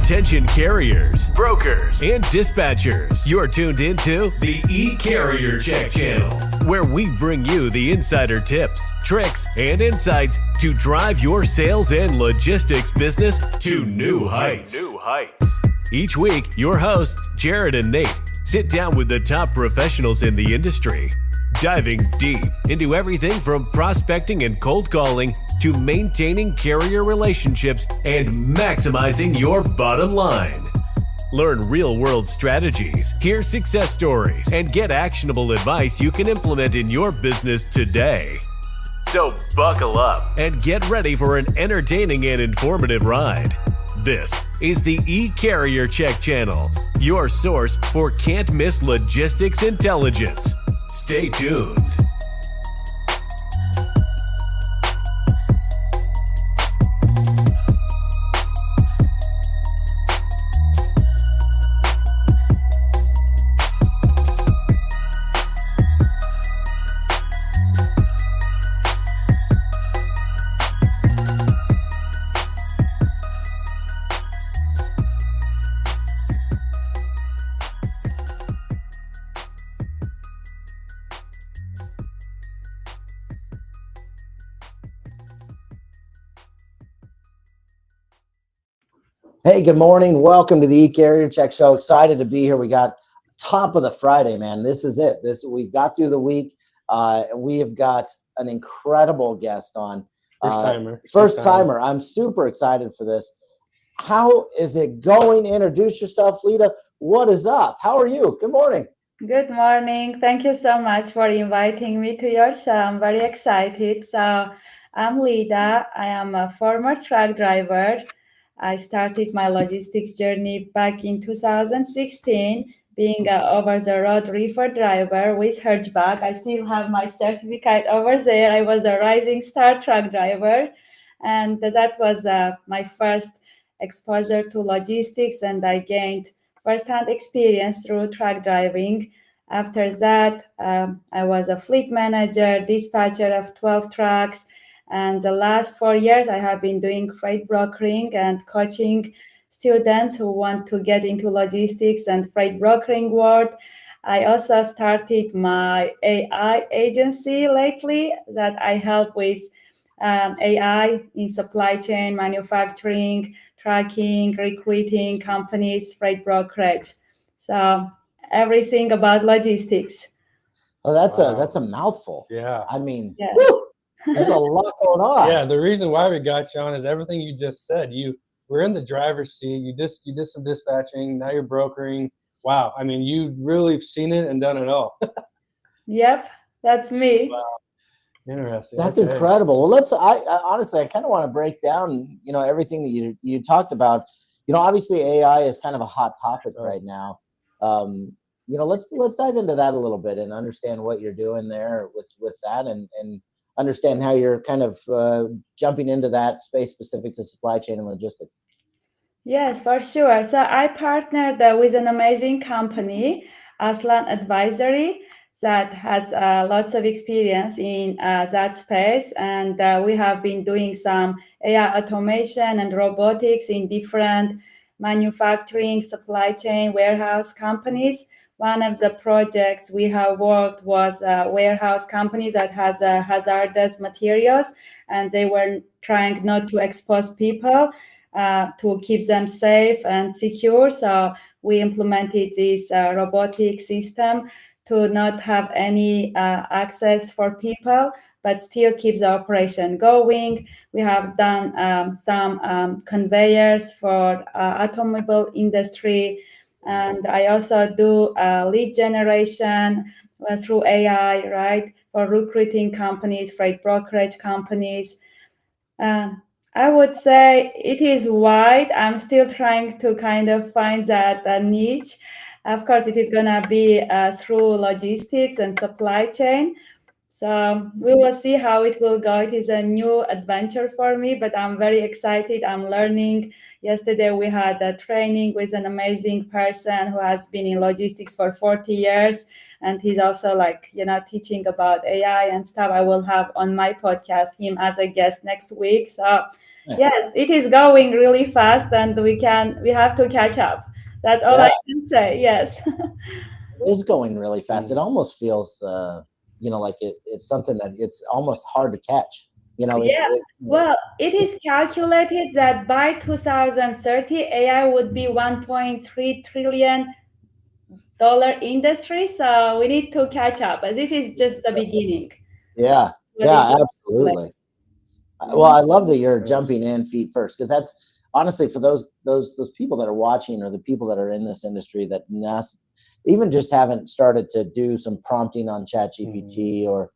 Attention carriers, brokers, and dispatchers. You're tuned into the eCarrier Check channel, where we bring you the insider tips, tricks, and insights to drive your sales and logistics business to new heights. Each week, your hosts, Jared and Nate, sit down with the top professionals in the industry, diving deep into everything from prospecting and cold calling to maintaining carrier relationships and maximizing your bottom line. Learn real-world strategies, hear success stories, and get actionable advice you can implement in your business today. So buckle up and get ready for an entertaining and informative ride. This is the eCarrier Check channel, your source for can't-miss logistics intelligence. Stay tuned. Hey, good morning. Welcome to the eCarrier Check Show. Excited to be here. We got top of the Friday, man. This is it. We got through the week. And we have got an incredible guest on. First timer. I'm super excited for this. How is it going? Introduce yourself, Lita. What is up? How are you? Good morning. Good morning. Thank you so much for inviting me to your show. I'm very excited. So I'm Lida. I am a former truck driver. I started my logistics journey back in 2016, being an over-the-road reefer driver with Hertzbach. I still have my certificate over there. I was a rising star truck driver, and that was my first exposure to logistics, and I gained first-hand experience through truck driving. After that, I was a fleet manager, dispatcher of 12 trucks, and the last 4 years, I have been doing freight brokering and coaching students who want to get into logistics and freight brokering world. I also started my AI agency lately that I help with AI in supply chain, manufacturing, tracking, recruiting companies, freight brokerage. So everything about logistics. Oh, that's a mouthful. Yeah. I mean, Yes. woo, there's a lot going on. Yeah, the reason why we got you on is everything you just said. You were in the driver's seat. You did some dispatching. Now you're brokering. Wow. I mean, you really seen it and done it all. Yep, that's me. Wow. Interesting. That's Okay. incredible. Well, I honestly, I kind of want to break down, everything that you talked about. Obviously AI is kind of a hot topic right now. Let's dive into that a little bit and understand what you're doing there with that and understand how you're kind of jumping into that space specific to supply chain and logistics. Yes, for sure. So I partnered with an amazing company, Aslan Advisory, that has lots of experience in that space. And we have been doing some AI automation and robotics in different manufacturing, supply chain, warehouse companies. One of the projects we have worked was a warehouse company that has hazardous materials, and they were trying not to expose people to keep them safe and secure. So we implemented this robotic system to not have any access for people, but still keep the operation going. We have done some conveyors for automobile industry. And I also do lead generation through AI, right, for recruiting companies, freight brokerage companies. I would say it is wide. I'm still trying to kind of find that niche. Of course, it is going to be through logistics and supply chain. So we will see how it will go. It is a new adventure for me, but I'm very excited. I'm learning. Yesterday, we had a training with an amazing person who has been in logistics for 40 years. And he's also teaching about AI and stuff. I will have on my podcast him as a guest next week. So Nice. Yes, it is going really fast, and we have to catch up. That's all I Yeah, can say. Yes. it is going really fast. It almost feels, like it's something that it's almost hard to catch. Yeah. Well, it is calculated that by 2030, AI would be 1.3 trillion dollar industry. So we need to catch up. But this is just the beginning. Yeah, What it yeah, looks like. absolutely. Well, Mhm. I love that you're jumping in feet first, because that's honestly for those people that are watching, or the people that are in this industry that even just haven't started to do some prompting on ChatGPT, or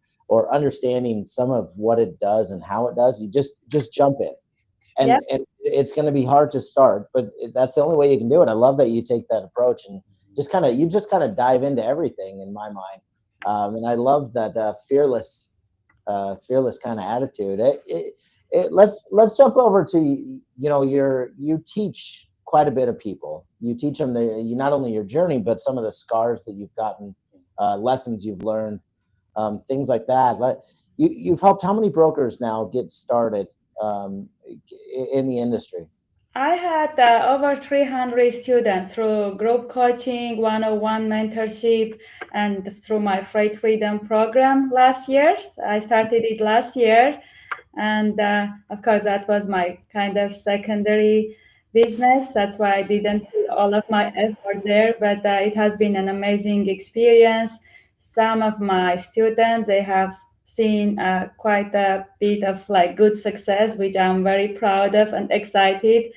understanding some of what it does and how it does. You just jump in, Yeah. and it's going to be hard to start, but that's the only way you can do it. I love that you take that approach and just kind of dive into everything in my mind, and I love that fearless kind of attitude. Let's jump over to you teach quite a bit of people. You teach them not only your journey, but some of the scars that you've gotten, lessons you've learned, things like that. You've helped how many brokers now get started in the industry? I had over 300 students through group coaching, one-on-one mentorship, and through my Freight Freedom program last year. I started it last year. And of course, that was my kind of secondary business. That's why I didn't put all of my effort there. But it has been an amazing experience. Some of my students, they have seen quite a bit of like good success, which I'm very proud of and excited.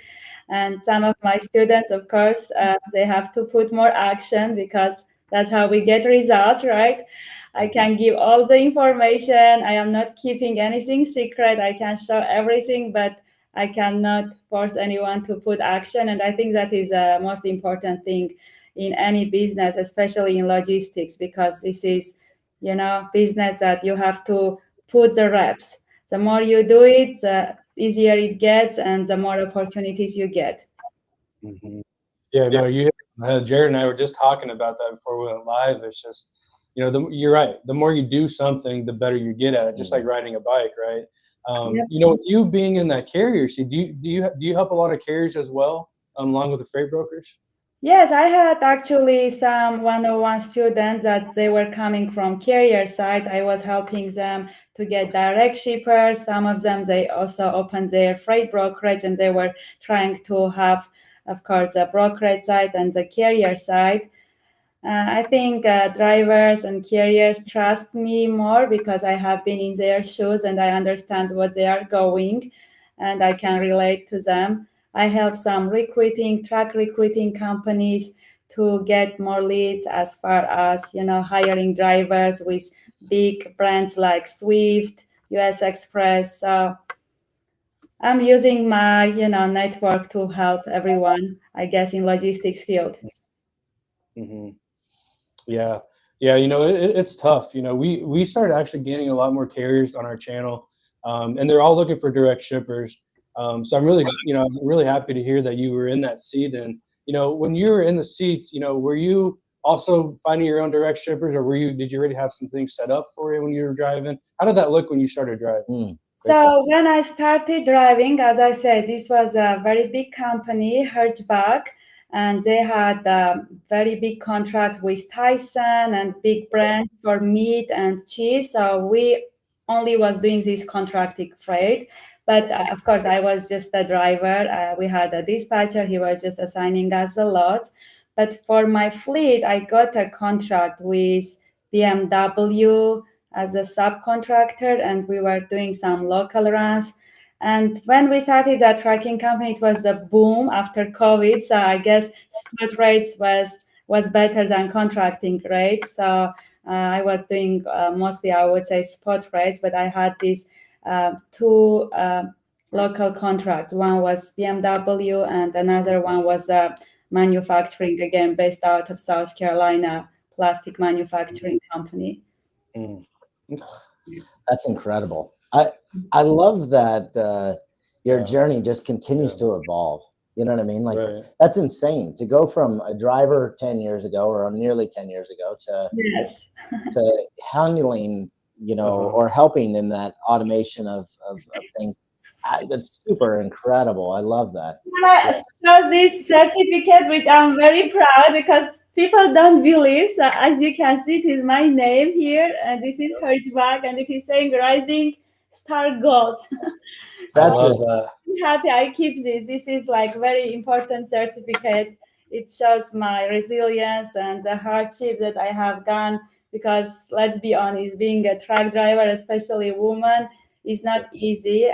And some of my students, of course, they have to put more action, because that's how we get results, right? I can give all the information. I am not keeping anything secret. I can show everything, but I cannot force anyone to put action. And I think that is the most important thing in any business, especially in logistics, because this is, business that you have to put the reps. The more you do it, the easier it gets, and the more opportunities you get. Mhm. Yeah, no, Jared and I were just talking about that before we went live. It's just, you're right. The more you do something, the better you get at it. Just like riding a bike, right? Yep. With you being in that carrier seat, do you help a lot of carriers as well, along with the freight brokers? Yes, I had actually some one-on-one students that they were coming from carrier side. I was helping them to get direct shippers. Some of them, they also opened their freight brokerage, and they were trying to have, of course, the brokerage side and the carrier side. I think drivers and carriers trust me more because I have been in their shoes and I understand what they are going, and I can relate to them. I help some truck recruiting companies to get more leads, as far as, hiring drivers with big brands like Swift, US Express. So I'm using my, network to help everyone, I guess, in logistics field. Hmm. Yeah, yeah. It's tough. We started actually gaining a lot more carriers on our channel, and they're all looking for direct shippers. So I'm really happy to hear that you were in that seat. And when you were in the seat, were you also finding your own direct shippers, or did you already have some things set up for you when you were driving? How did that look when you started driving? Great question. So when I started driving, as I said, this was a very big company, Hertzbach, and they had very big contracts with Tyson and big brands for meat and cheese. So we only was doing this contracting freight. But of course, I was just a driver. We had a dispatcher. He was just assigning us the lots. But for my fleet, I got a contract with BMW as a subcontractor, and we were doing some local runs. And when we started that trucking company, it was a boom after COVID. So I guess spot rates was better than contracting rates. So I was doing mostly, I would say, spot rates, but I had these two local contracts. One was BMW, and another one was manufacturing, again based out of South Carolina, plastic manufacturing company. Mm. That's incredible. I love that your Yeah. journey just continues to evolve. You know what I mean? Like Right. that's insane to go from a driver 10 years ago, or nearly 10 years ago, Yes. to handling, Uh-huh. or helping in that automation of things. That's super incredible. I love that. So this certificate, which I'm very proud because people don't believe. So as you can see, it is my name here, and this is Hertzberg, and it is saying Rising Star Gold. I That's love it. that. I'm happy I keep this. This is like very important certificate. It shows my resilience and the hardship that I have gone. Because let's be honest, being a truck driver, especially a woman, is not easy.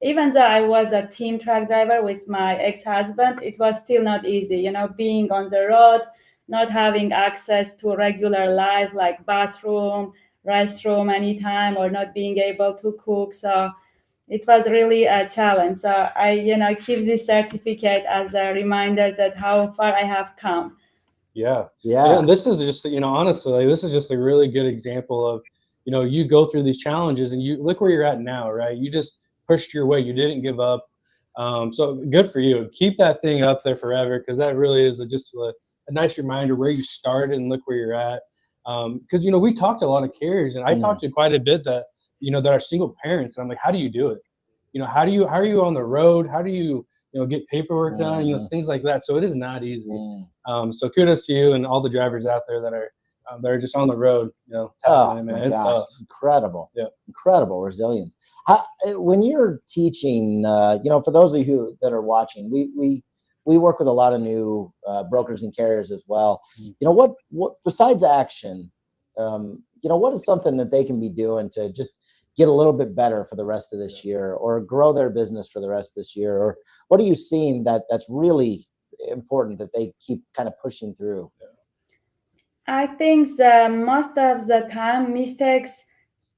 Even though I was a team truck driver with my ex-husband, it was still not easy. You know, being on the road, not having access to regular life like bathroom, restroom anytime, or not being able to cook. So it was really a challenge. So I, keep this certificate as a reminder that how far I have come. Yeah. Yeah. And this is just, honestly, like, this is just a really good example of, you go through these challenges and you look where you're at now, right? You just pushed your way. You didn't give up. So good for you. Keep that thing up there forever, because that really is just a nice reminder where you started and look where you're at. Because, we talked to a lot of carriers, and I talked to quite a bit that, that are single parents. And I'm like, how do you do it? How are you on the road? How do you, get paperwork done, things like that. So it is not easy. So kudos to you and all the drivers out there that are just on the road, Oh man. my It's gosh, tough. incredible. Yeah. Incredible resilience. When you're teaching, for those of you that are watching, we work with a lot of new brokers and carriers as well. What besides action, what is something that they can be doing to just get a little bit better for the rest of this year, or grow their business for the rest of this year? Or what are you seeing that's really important that they keep kind of pushing through? I think most of the time mistakes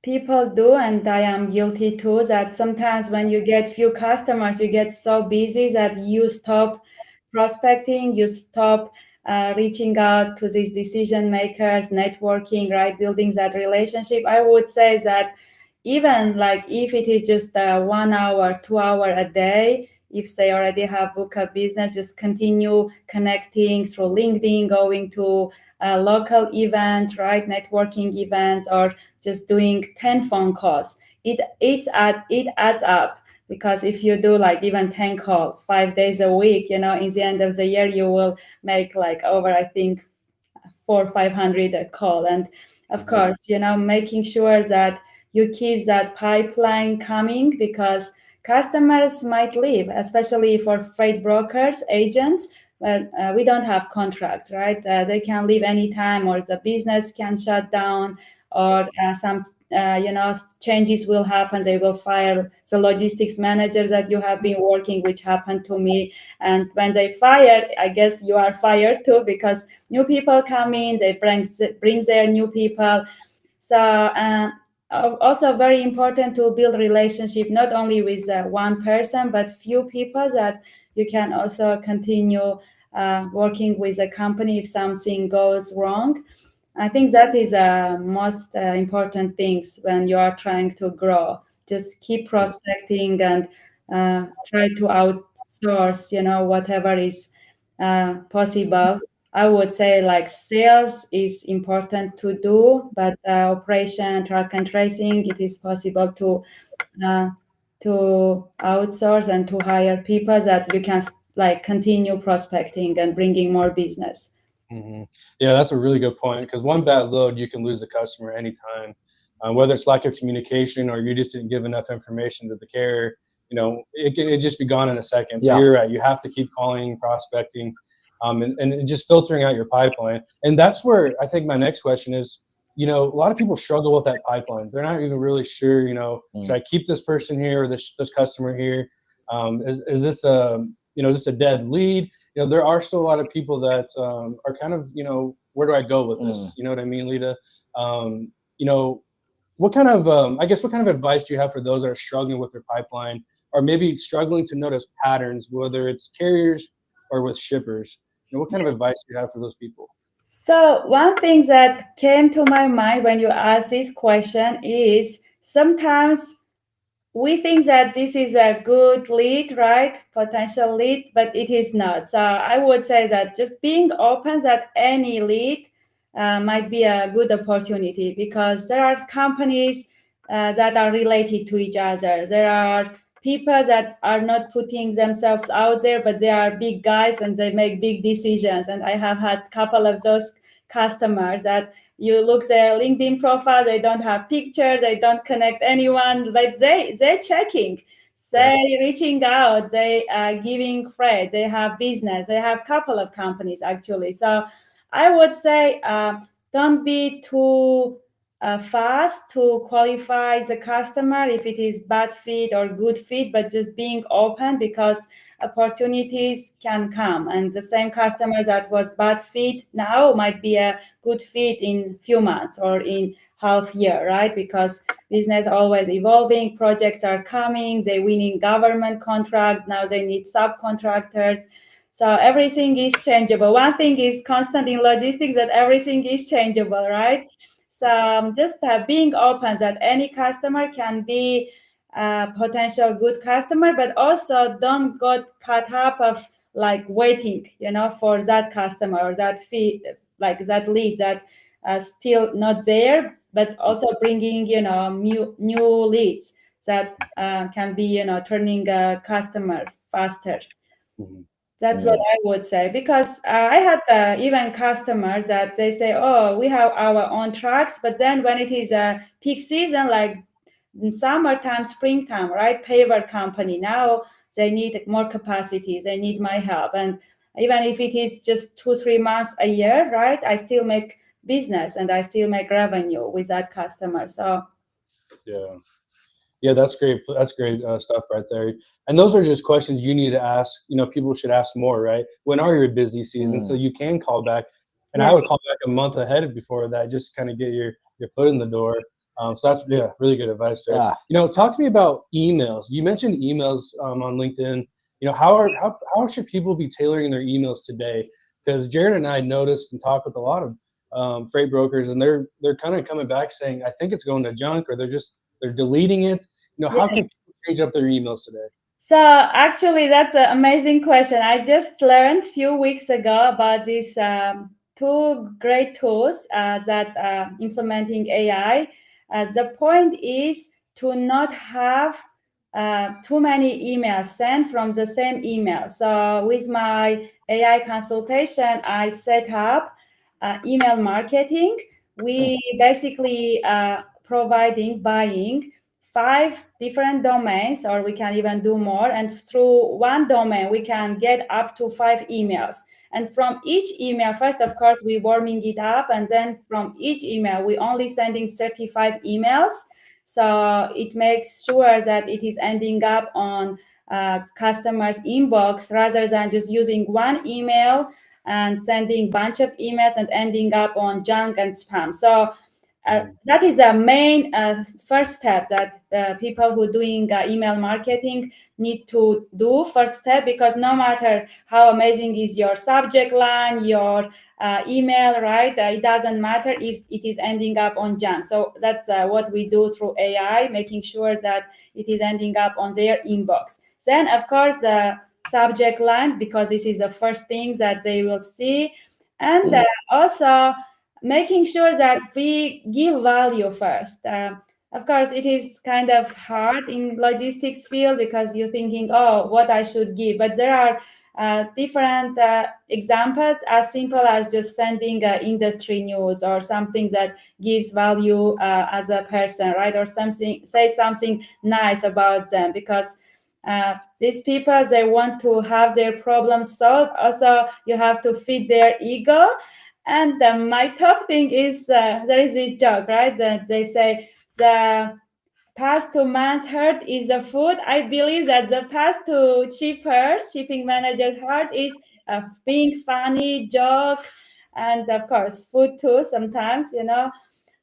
people do, and I am guilty too, that sometimes when you get few customers, you get so busy that you stop prospecting, you stop reaching out to these decision makers, networking, right, building that relationship. I would say that even like if it is just 1 hour, 2 hour a day, if they already have book a business, just continue connecting through LinkedIn, going to local events, right, networking events, or just doing 10 phone calls. It adds up, because if you do like even 10 calls 5 days a week, in the end of the year you will make like over, I think, 400-500 a call. And of course, making sure that you keep that pipeline coming, because customers might leave, especially for freight brokers, agents. Well, we don't have contracts, right? They can leave anytime, or the business can shut down, or some changes will happen. They will fire the logistics manager that you have been working, which happened to me. And when they fire, I guess you are fired too, because new people come in, they bring their new people. So also very important to build relationship, not only with one person, but few people that you can also continue working with a company if something goes wrong. I think that is most important things when you are trying to grow. Just keep prospecting and try to outsource, whatever is possible. I would say like sales is important to do, but operation, track and tracing, it is possible uh, to outsource and to hire people that you can like continue prospecting and bringing more business. Yeah, that's a really good point, because one bad load, you can lose a customer anytime, whether it's lack of communication or you just didn't give enough information to the carrier. It can just be gone in a second. So you're right. You have to keep calling, prospecting, and just filtering out your pipeline. And that's where I think my next question is, a lot of people struggle with that pipeline. They're not even really sure, should I keep this person here or this customer here? Is this is this a dead lead? There are still a lot of people that are kind of, where do I go with this? You know what I mean, Lita? What kind of, what kind of advice do you have for those that are struggling with their pipeline, or maybe struggling to notice patterns, whether it's carriers or with shippers? What kind of advice do you have for those people? So one thing that came to my mind when you asked this question is sometimes we think that this is a good lead, right? Potential lead, but it is not. So I would say that just being open that any lead might be a good opportunity, because there are companies that are related to each other. There are people that are not putting themselves out there, but they are big guys and they make big decisions. And I have had a couple of those customers that you look their LinkedIn profile, they don't have pictures, they don't connect anyone, but they're checking, they reaching out, they are giving free, they have business, they have a couple of companies actually. So I would say don't be too fast to qualify the customer if it is bad fit or good fit, but just being open, because opportunities can come, and the same customer that was bad fit now might be a good fit in few months or in half year, right? Because business always evolving, projects are coming, they winning government contract, now they need subcontractors. So everything is changeable. One thing is constant in logistics, that everything is changeable, right? So just being open that any customer can be a potential good customer, but also don't get caught up of like waiting, for that customer or that fee, like that lead that still not there, but also bringing, new leads that can be, turning a customer faster. Mhm. That's what I would say, because I had even customers that they say, oh, we have our own trucks, but then when it is a peak season, like in summertime, springtime, right? Paver company, now they need more capacity, they need my help. And even if it is just 2-3 months a year, right? I still make business and I still make revenue with that customer. So yeah, that's great. That's great stuff right there. And those are just questions you need to ask. People should ask more, right? When are your busy seasons? So you can call back. And I would call back a month ahead before that, just kind of get your foot in the door. So that's really good advice there. Talk to me about emails. You mentioned emails on LinkedIn. How should people be tailoring their emails today? Because Jared and I noticed and talked with a lot of freight brokers, and they're kind of coming back saying, I think it's going to junk, or they're deleting it. How can people change up their emails today? So actually, that's an amazing question. I just learned a few weeks ago about these two great tools that implementing AI. The point is to not have too many emails sent from the same email. So with my AI consultation, I set up email marketing. We basically buying 5 different domains, or we can even do more. And through one domain, we can get up to 5 emails. And from each email, first, of course, we warming it up. And then from each email, we only sending 35 emails. So it makes sure that it is ending up on customers' inbox rather than just using one email and sending bunch of emails and ending up on junk and spam. So that is a main first step that people who doing email marketing need to do first step, because no matter how amazing is your subject line, your email, right? It doesn't matter if it is ending up on junk. So that's what we do through AI, making sure that it is ending up on their inbox. Then, of course, the subject line, because this is the first thing that they will see. And also making sure that we give value first. Of course, it is kind of hard in logistics field because you're thinking, oh, what I should give. But there are different examples, as simple as just sending industry news or something that gives value as a person, right? Or say something nice about them, because these people, they want to have their problems solved. Also, you have to feed their ego. And my top thing is there is this joke, right? That they say the path to man's heart is the food. I believe that the path to shipping manager's heart is being funny, joke, and of course food too sometimes,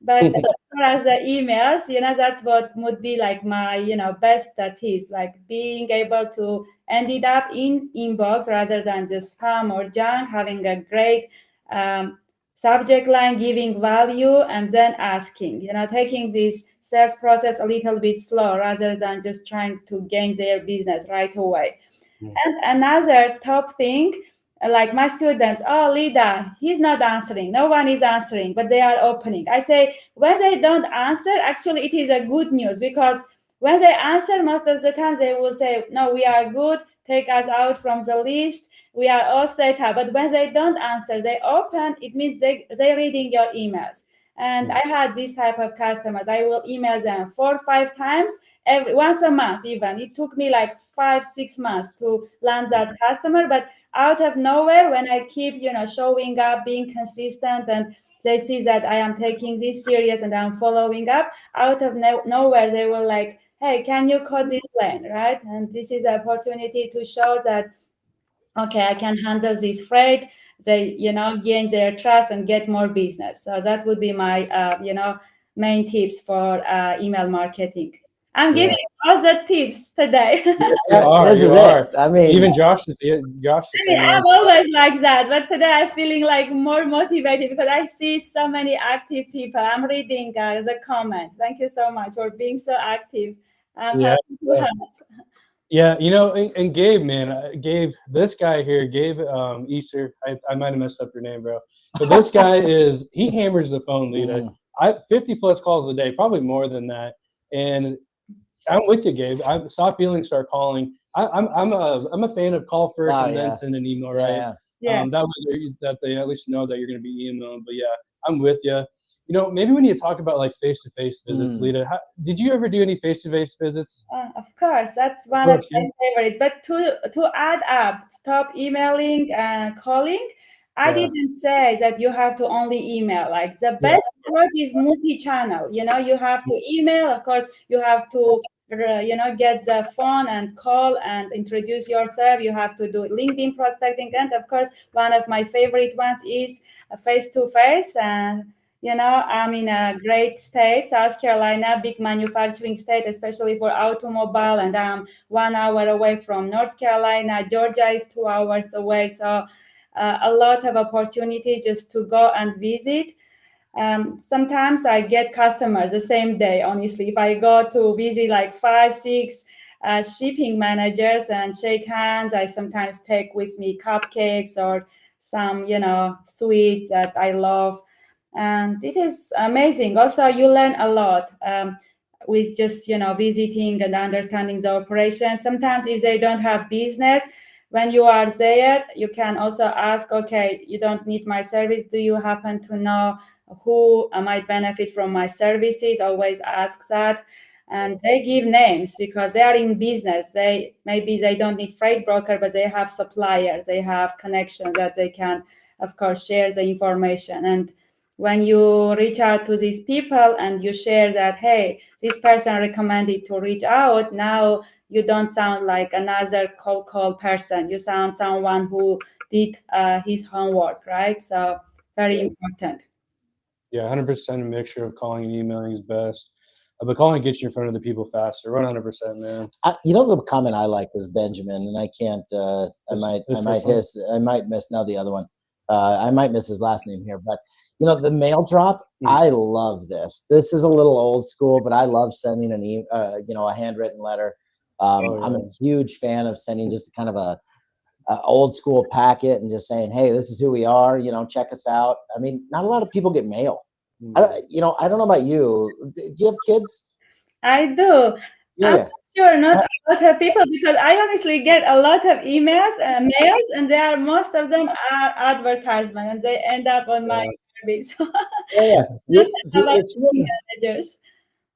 But as far as the emails, that's what would be like my, best tips, like being able to end it up in inbox rather than just spam or junk, having a great subject line, giving value, and then asking, taking this sales process a little bit slow rather than just trying to gain their business right away. And another top thing, like my students, oh, Lida, he's not answering. No one is answering, but they are opening. I say, when they don't answer, actually, it is a good news, because When they answer, most of the time they will say, no, we are good, take us out from the list, we are all set up. But when they don't answer, they open, it means they're reading your emails. And I had this type of customers. I will email them 4 or 5 times, once a month even. It took me like 5-6 months to land that customer, but out of nowhere, when I keep showing up, being consistent, and they see that I am taking this serious and I'm following up, out of nowhere they will like, hey, can you code this plane, right? And this is an opportunity to show that, okay, I can handle this freight. They gain their trust and get more business. So that would be my main tips for email marketing. I'm giving all the tips today. This is it. I mean, even Josh is the same way. I'm always like that, but today I'm feeling like more motivated because I see so many active people. I'm reading the comments. Thank you so much for being so active. I'm happy to help. Yeah, and Gabe, man, Gabe, this guy here, Gabe Easter, I might have messed up your name, bro. But this guy he hammers the phone, Lita. 50 plus calls a day, probably more than that. And I'm with you, Gabe. Stop feeling, start calling. I'm a fan of call first and then send an email, right? Yeah. That they at least know that you're going to be emailing. But yeah, I'm with you. Maybe we need to talk about like face-to-face visits, Lita. Did you ever do any face-to-face visits? Of course, that's one of my favorites. But to add up, stop emailing and calling. I didn't say that you have to only email. Like the best approach is multi-channel. You have to email. Of course, you have to get the phone and call and introduce yourself. You have to do LinkedIn prospecting, and of course, one of my favorite ones is face-to-face. I'm in a great state, South Carolina, big manufacturing state, especially for automobile, and I'm 1 hour away from North Carolina. Georgia is 2 hours away, so a lot of opportunities just to go and visit. Sometimes I get customers the same day, honestly. If I go to visit like 5-6 shipping managers and shake hands, I sometimes take with me cupcakes or some, sweets that I love. And it is amazing. Also, you learn a lot with just visiting and understanding the operation. Sometimes if they don't have business, when you are there, you can also ask, okay, you don't need my service, do you happen to know who might benefit from my services? Always ask that. And they give names because they are in business. Maybe they don't need freight broker, but they have suppliers, they have connections that they can, of course, share the information. And when you reach out to these people and you share that, hey, this person recommended to reach out, now you don't sound like another cold call person. You sound someone who did his homework, right? So very important. Yeah, 100% a mixture of calling and emailing is best. But calling gets you in front of the people faster. 100%, man. The comment I like was Benjamin, and I can't. I might miss now the other one. I might miss his last name here, but the mail drop. I love this. This is a little old school, but I love sending a handwritten letter. I'm a huge fan of sending just kind of a old school packet and just saying, hey, this is who we are. Check us out. I mean, not a lot of people get mail. I don't know about you. Do you have kids? I do. Yeah. Sure, not a lot of people, because I honestly get a lot of emails and mails, and most of them are advertisement, and they end up on my service.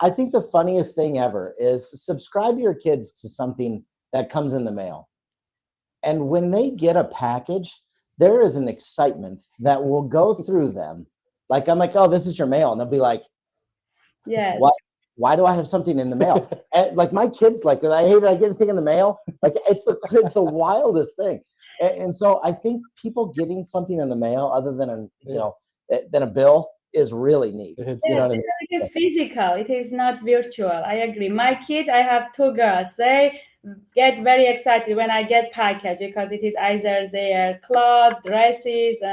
I think the funniest thing ever is subscribe your kids to something that comes in the mail. And when they get a package, there is an excitement that will go through them. Like, I'm like, oh, this is your mail. And they'll be like, yes. Why do I have something in the mail? And, like, my kids, like, hey, did I get anything in the mail? Like, it's the wildest thing. And so I think people getting something in the mail other than a bill is really neat. Yes, because it is physical. It is not virtual. I agree. My kids, I have 2 girls. They get very excited when I get package because it is either their clothes, dresses,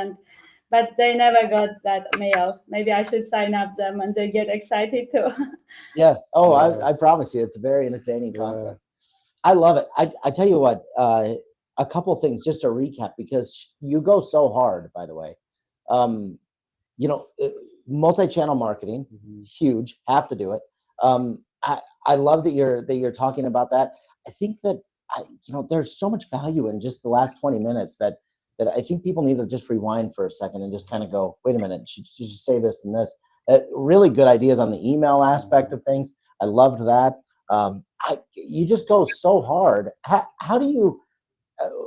but they never got that mail. Maybe I should sign up them and they get excited too. Yeah. Oh, yeah. I promise you, it's a very entertaining concept. I love it. I tell you what, a couple of things just to recap, because you go so hard, by the way. Multi-channel marketing, huge, have to do it. I love that you're talking about that. I think that there's so much value in just the last 20 minutes that I think people need to just rewind for a second and just kind of go, wait a minute, should you say this and this? Really good ideas on the email aspect of things. I loved that. You just go so hard. How do you,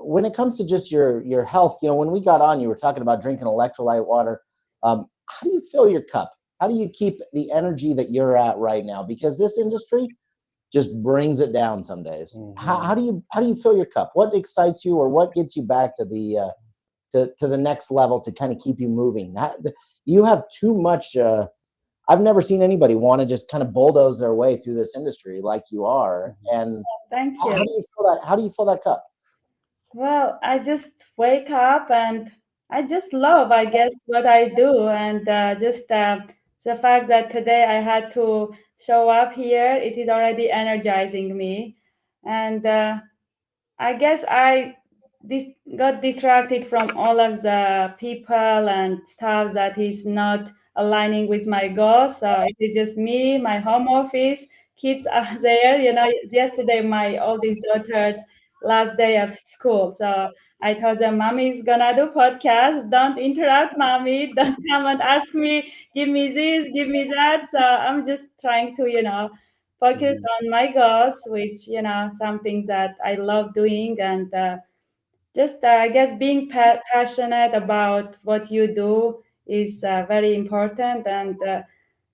when it comes to just your health, when we got on, you were talking about drinking electrolyte water. How do you fill your cup? How do you keep the energy that you're at right now? Because this industry just brings it down some days. Mhm. How do you fill your cup? What excites you, or what gets you back to the to the next level to kind of keep you moving? You have too much. I've never seen anybody want to just kind of bulldoze their way through this industry like you are. And Thank how you. do you fill that? How do you fill that cup? Well, I just wake up and I just love, I guess, what I do. And just the fact that today I had to show up here, it is already energizing me. And I guess I got distracted from all of the people and stuff that is not aligning with my goals. So it is just me, my home office, kids are there. Yesterday my oldest daughter's last day of school. So I told them, Mommy's gonna do podcast. Don't interrupt mommy. Don't come and ask me, give me this, give me that. So I'm just trying to, focus on my goals, which some things that I love doing, and just I guess being passionate about what you do is very important. And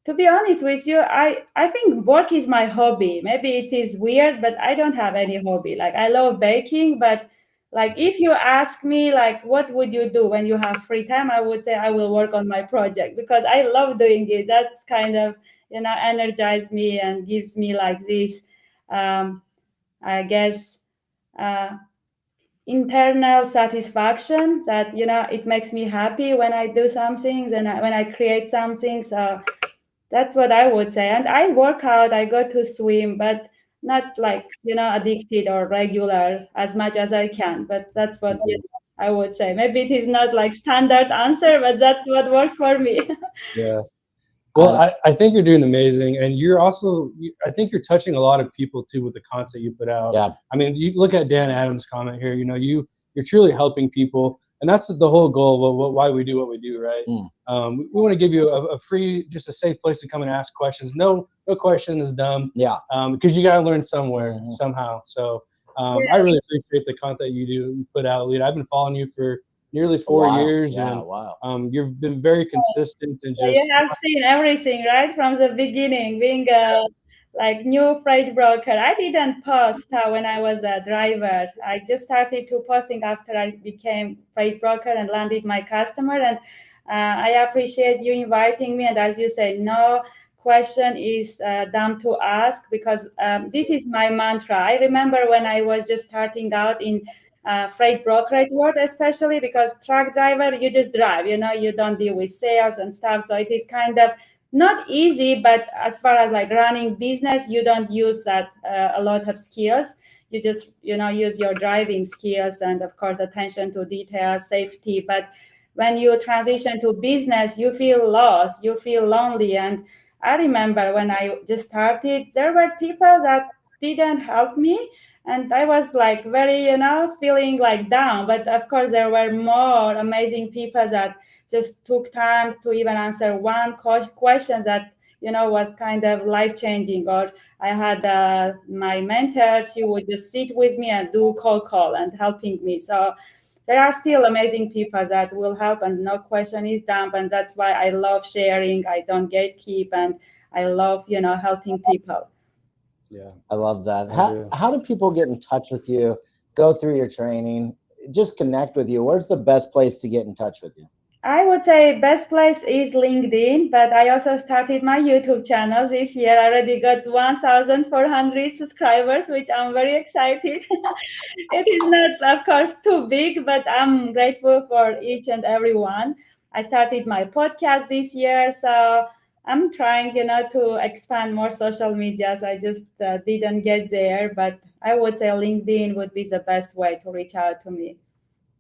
to be honest with you, I think work is my hobby. Maybe it is weird, but I don't have any hobby. Like I love baking, but like if you ask me like what would you do when you have free time, I would say I will work on my project because I love doing it. That's kind of energize me and gives me like this I guess uh, internal satisfaction that it makes me happy when I do some things and when I create something. So that's what I would say. And I work out, I go to swim, but not like, addicted or regular as much as I can. But that's what I would say. Maybe it is not like standard answer, but that's what works for me. Yeah. Well, I think you're doing amazing, and you're also, I think you're touching a lot of people too with the content you put out. Yeah. I mean, you look at Dan Adams' comment here. You're truly helping people, and that's the whole goal of why we do what we do, right? We want to give you a free, just a safe place to come and ask questions. No question is dumb. Yeah. Because you got to learn somewhere somehow. So I really appreciate the content you put out, Lita. I've been following you for nearly 4 years, and you've been very consistent and just. You have seen everything right from the beginning, being a like new freight broker. I didn't post when I was a driver. I just started to posting after I became freight broker and landed my customer. And I appreciate you inviting me. And as you say, no question is dumb to ask, because this is my mantra. I remember when I was just starting out in freight brokerage world, especially because truck driver, you just drive, you don't deal with sales and stuff. So it is kind of not easy, but as far as like running business, you don't use that a lot of skills. You just, use your driving skills and of course, attention to detail, safety. But when you transition to business, you feel lost, you feel lonely. And I remember when I just started, there were people that didn't help me. And I was like very, feeling like down. But of course, there were more amazing people that just took time to even answer one question that, was kind of life-changing. Or I had my mentor, she would just sit with me and do cold call and helping me. So there are still amazing people that will help, and no question is dumb. And that's why I love sharing. I don't gatekeep, and I love, helping people. Yeah, I love that. How do people get in touch with you, go through your training, just connect with you? Where's the best place to get in touch with you? I would say best place is LinkedIn, but I also started my YouTube channel this year. I already got 1,400 subscribers, which I'm very excited. It is not, of course, too big, but I'm grateful for each and every one. I started my podcast this year, so I'm trying, to expand more social medias. I just didn't get there, but I would say LinkedIn would be the best way to reach out to me.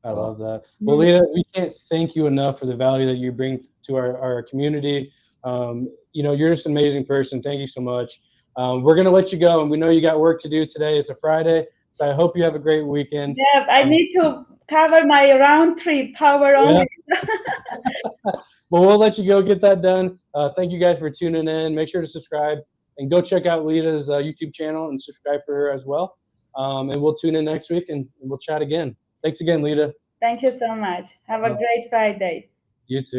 I love that. Well, Lita, we can't thank you enough for the value that you bring to our community. You're just an amazing person. Thank you so much. We're going to let you go, and we know you got work to do today. It's a Friday, so I hope you have a great weekend. Yeah, I need to cover my round trip power only. Well, we'll let you go get that done. Thank you guys for tuning in. Make sure to subscribe and go check out Lita's YouTube channel and subscribe for her as well. And we'll tune in next week and we'll chat again. Thanks again, Lita. Thank you so much. Have a great Friday. You too.